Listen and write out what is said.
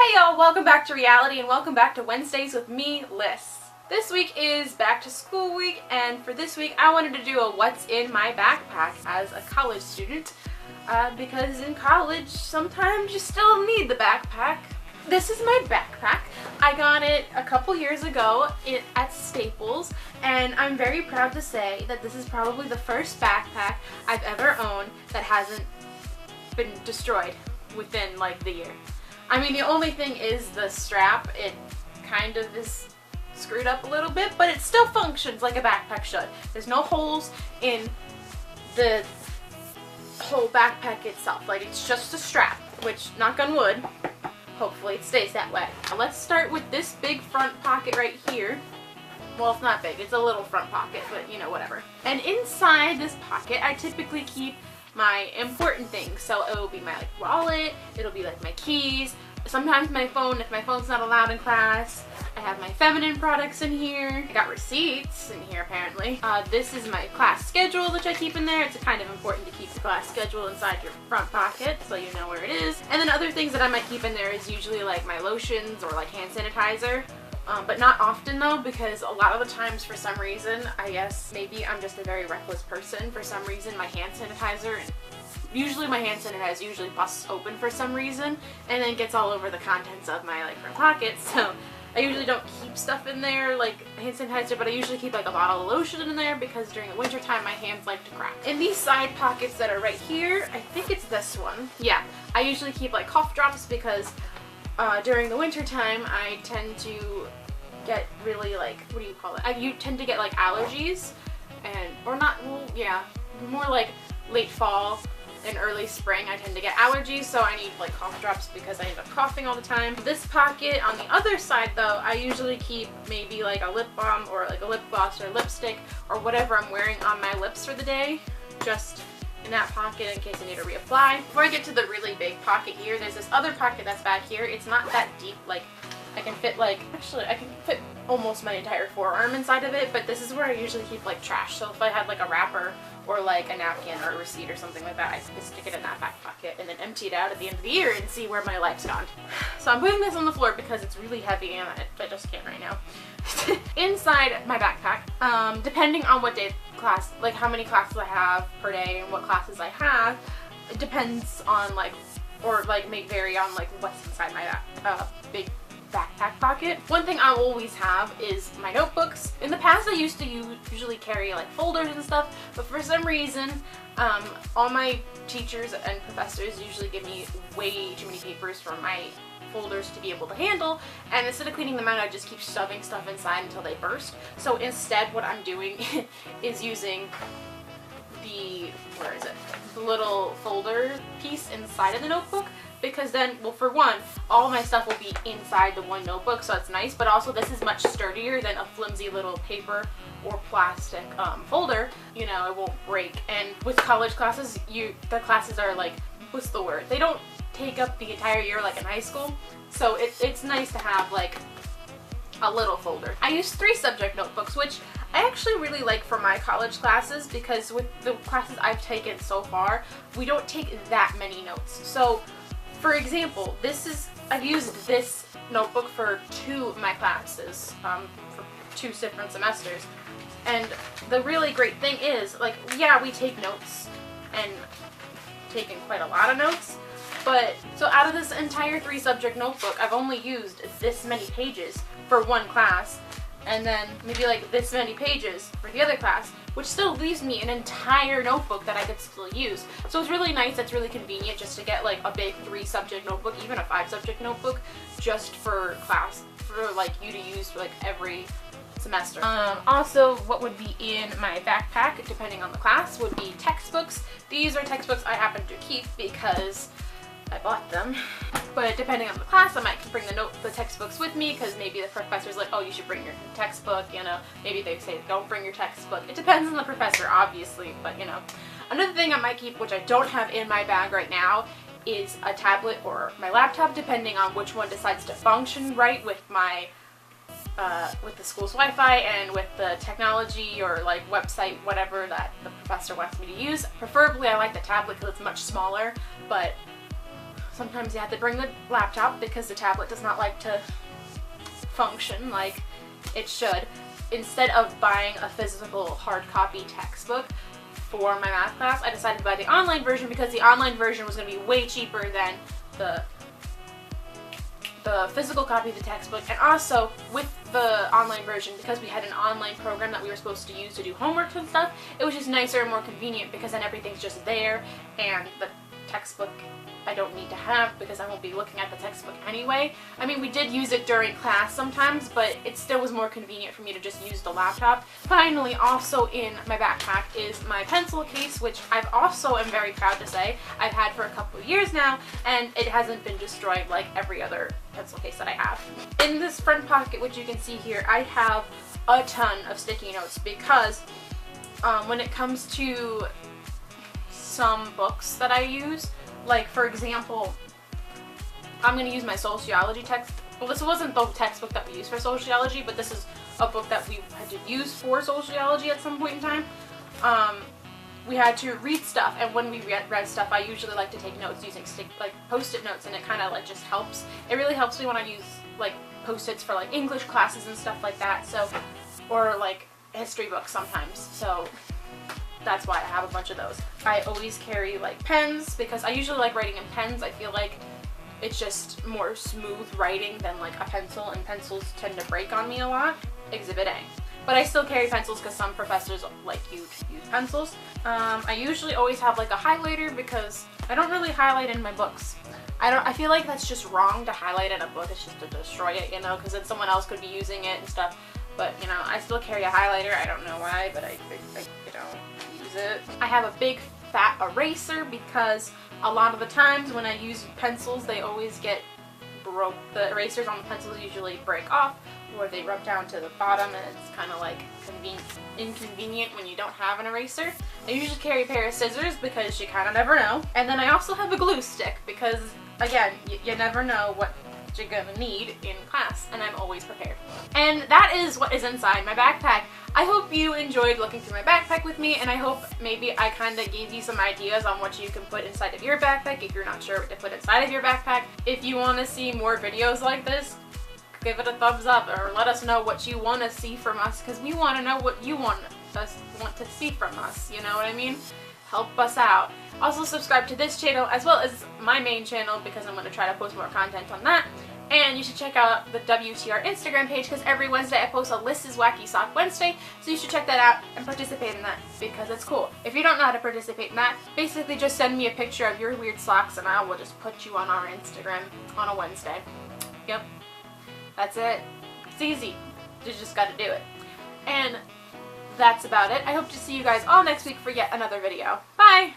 Hey y'all, welcome back to reality and welcome back to Wednesdays with me, Lyss. This week is back to school week, and for this week I wanted to do a what's in my backpack as a college student because in college sometimes you still need the backpack. This is my backpack. I got it a couple years ago at Staples, and I'm very proud to say that this is probably the first backpack I've ever owned that hasn't been destroyed within like the year. I mean, the only thing is the strap. It kind of is screwed up a little bit, but it still functions like a backpack should. There's no holes in the whole backpack itself. Like, it's just a strap, which, knock on wood, hopefully it stays that way. Now, let's start with this big front pocket right here. Well, it's not big. It's a little front pocket, but, you know, whatever. And inside this pocket, I typically keep my important things. So it will be my wallet, it'll be like my keys, sometimes my phone if my phone's not allowed in class. I have my feminine products in here. I got receipts in here apparently. This is my class schedule, which I keep in there. It's kind of important to keep the class schedule inside your front pocket so you know where it is. And then other things that I might keep in there is usually like my lotions or like hand sanitizer. But not often though, because a lot of the times for some reason, I guess maybe I'm just a very reckless person, for some reason my hand sanitizer, usually my hand sanitizer usually busts open for some reason and then gets all over the contents of my like front pocket. So I usually don't keep stuff in there like hand sanitizer, but I usually keep like a bottle of lotion in there because during the winter time my hands like to crack. In these side pockets that are right here, I think it's this one. Yeah, I usually keep like cough drops because during the winter time I tend to get really like, what do you call it? You tend to get like allergies or not, well, yeah, more like late fall and early spring I tend to get allergies, so I need like cough drops because I end up coughing all the time. This pocket on the other side though, I usually keep maybe like a lip balm or like a lip gloss or lipstick or whatever I'm wearing on my lips for the day, just in that pocket in case I need to reapply. Before I get to the really big pocket here, there's this other pocket that's back here. It's not that deep, like I can fit like, actually I can fit almost my entire forearm inside of it, but this is where I usually keep like trash. So if I had like a wrapper or like a napkin or a receipt or something like that, I can stick it in that back pocket and then empty it out at the end of the year and see where my life's gone. So I'm putting this on the floor because it's really heavy and I just can't right now. Inside my backpack, depending on what day class, like how many classes I have per day and what classes I have, it depends on like, or like may vary on like what's inside my big backpack pocket. One thing I always have is my notebooks. In the past I used to usually carry like folders and stuff, but for some reason all my teachers and professors usually give me way too many papers for my folders to be able to handle, and instead of cleaning them out I just keep shoving stuff inside until they burst. So instead what I'm doing is using the, where is it, the little folder piece inside of the notebook, because then, well, for one, all my stuff will be inside the one notebook, so it's nice, but also this is much sturdier than a flimsy little paper or plastic folder. You know, it won't break. And with college classes, the classes are like, what's the word? They don't take up the entire year like in high school, so it's nice to have like a little folder. I use 3 subject notebooks, which I actually really like for my college classes because with the classes I've taken so far, we don't take that many notes. So for example, I've used this notebook for 2 of my classes, for 2 different semesters. And the really great thing is, like, yeah, we take notes, and taken quite a lot of notes, but so out of this entire 3 subject notebook, I've only used this many pages for one class, and then maybe like this many pages for the other class, which still leaves me an entire notebook that I could still use. So it's really nice, it's really convenient just to get like a big 3 subject notebook, even a 5 subject notebook, just for class, for like you to use for like every semester. Also, what would be in my backpack, depending on the class, would be textbooks. These are textbooks I happen to keep because I bought them. But depending on the class, I might bring the textbooks with me because maybe the professor's like, oh, you should bring your textbook, you know. Maybe they say, don't bring your textbook. It depends on the professor, obviously, but you know. Another thing I might keep, which I don't have in my bag right now, is a tablet or my laptop, depending on which one decides to function right with my with the school's Wi-Fi and with the technology or like website, whatever that the professor wants me to use. Preferably I like the tablet because it's much smaller, but sometimes you have to bring the laptop because the tablet does not like to function like it should. Instead of buying a physical hard copy textbook for my math class, I decided to buy the online version because the online version was going to be way cheaper than the physical copy of the textbook. And also with the online version, because we had an online program that we were supposed to use to do homework and stuff, it was just nicer and more convenient because then everything's just there, and the textbook I don't need to have because I won't be looking at the textbook anyway. I mean, we did use it during class sometimes, but it still was more convenient for me to just use the laptop. Finally, also in my backpack is my pencil case, which I've also am very proud to say I've had for a couple of years now, and it hasn't been destroyed like every other pencil case that I have. In this front pocket, which you can see here, I have a ton of sticky notes because when it comes to some books that I use, like for example, I'm going to use my sociology text. Well, this wasn't the textbook that we used for sociology, but this is a book that we had to use for sociology at some point in time. We had to read stuff, and when we read stuff, I usually like to take notes using post-it notes, and it kind of like just helps. It really helps me when I use like post-its for like English classes and stuff like that. So, or like history books sometimes. So that's why I have a bunch of those. I always carry like pens because I usually like writing in pens. I feel like it's just more smooth writing than like a pencil, and pencils tend to break on me a lot. Exhibit A. But I still carry pencils because some professors like you to use pencils. I usually always have like a highlighter because I don't really highlight in my books. I feel like that's just wrong to highlight in a book. It's just to destroy it, you know, because then someone else could be using it and stuff. But, you know, I still carry a highlighter. I don't know why, but I don't use it. I have a big fat eraser because a lot of the times when I use pencils, they always get broke. The erasers on the pencils usually break off, or they rub down to the bottom, and it's kind of like inconvenient when you don't have an eraser. I usually carry a pair of scissors because you kind of never know. And then I also have a glue stick because, again, you never know what you're gonna need in class, and I'm always prepared. And that is what is inside my backpack. I hope you enjoyed looking through my backpack with me, and I hope maybe I kind of gave you some ideas on what you can put inside of your backpack if you're not sure what to put inside of your backpack. If you want to see more videos like this, give it a thumbs up, or let us know what you want to see from us, because we want to know what you want to see from us, you know what I mean? Help us out. Also subscribe to this channel as well as my main channel because I'm going to try to post more content on that. And you should check out the WTR Instagram page because every Wednesday I post a Lyss's Wacky Sock Wednesday, so you should check that out and participate in that because it's cool. If you don't know how to participate in that, basically just send me a picture of your weird socks and I will just put you on our Instagram on a Wednesday. Yep. That's it. It's easy. You just gotta do it. And that's about it. I hope to see you guys all next week for yet another video. Bye!